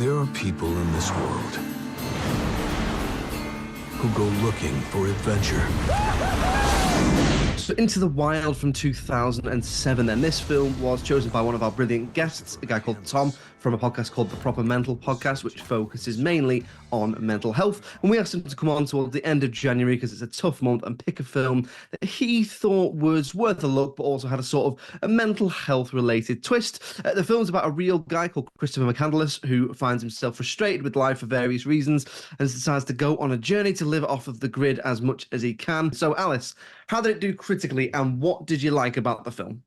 There are people in this world who go looking for adventure. So Into the Wild from 2007, and this film was chosen by one of our brilliant guests, a guy called Tom, from a podcast called The Proper Mental Podcast, which focuses mainly on mental health. And we asked him to come on towards the end of January because it's a tough month and pick a film that he thought was worth a look, but also had a sort of a mental health related twist. The film's about a real guy called Christopher McCandless who finds himself frustrated with life for various reasons and decides to go on a journey to live off of the grid as much as he can. So, Alice, how did it do critically, and what did you like about the film?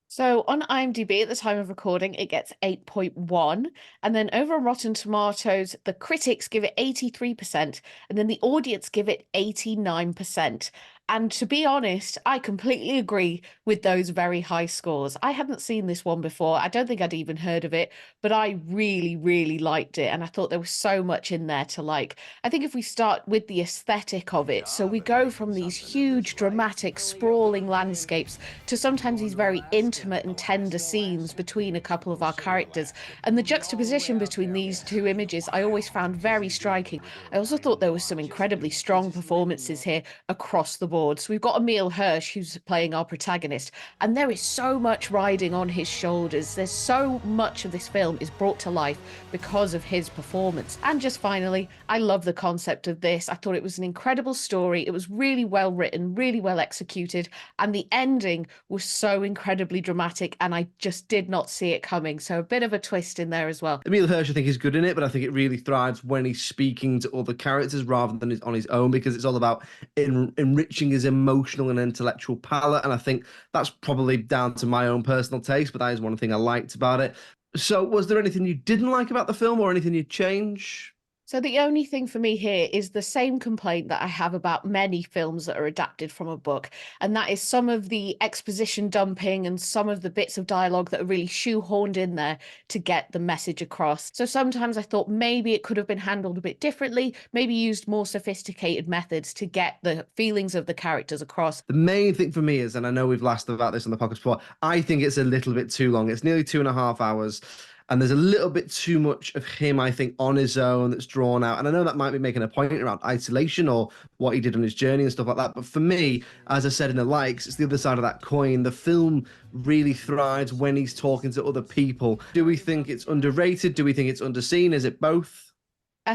So on IMDb at the time of recording, it gets 8.1. And then over on Rotten Tomatoes, the critics give it 83%, and then the audience give it 89%. And to be honest, I completely agree with those very high scores. I hadn't seen this one before. I don't think I'd even heard of it, but I really, really liked it. And I thought there was so much in there to like. I think if we start with the aesthetic of it, so we go from these huge, dramatic, sprawling landscapes to sometimes these very intimate and tender scenes between a couple of our characters. And the juxtaposition between these two images I always found very striking. I also thought there was some incredibly strong performances here across the board. So we've got Emile Hirsch, who's playing our protagonist, and there is so much riding on his shoulders. There's so much of this film is brought to life because of his performance. And just finally, I love the concept of this. I thought it was an incredible story. It was really well written, really well executed, and the ending was so incredibly dramatic, and I just did not see it coming. So a bit of a twist in there as well. Emile Hirsch, I think, is good in it, but I think it really thrives when he's speaking to other characters rather than on his own, because it's all about enriching his emotional and intellectual palette. And I think that's probably down to my own personal taste, but that is one thing I liked about it. So was there anything you didn't like about the film or anything you'd change? So the only thing for me here is the same complaint that I have about many films that are adapted from a book, and that is some of the exposition dumping and some of the bits of dialogue that are really shoehorned in there to get the message across. So sometimes I thought maybe it could have been handled a bit differently, maybe used more sophisticated methods to get the feelings of the characters across. The main thing for me is, and I know we've laughed about this on the podcast before, I think it's a little bit too long. It's nearly 2.5 hours. And there's a little bit too much of him, I think, on his own that's drawn out. And I know that might be making a point around isolation or what he did on his journey and stuff like that. But for me, as I said in the likes, it's the other side of that coin. The film really thrives when he's talking to other people. Do we think it's underrated? Do we think it's underseen? Is it both?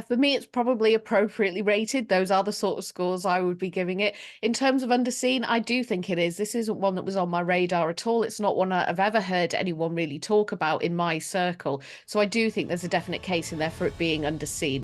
For me, it's probably appropriately rated. Those are the sort of scores I would be giving it. In terms of underseen, I do think it is. This isn't one that was on my radar at all. It's not one I've ever heard anyone really talk about in my circle. So I do think there's a definite case in there for it being underseen.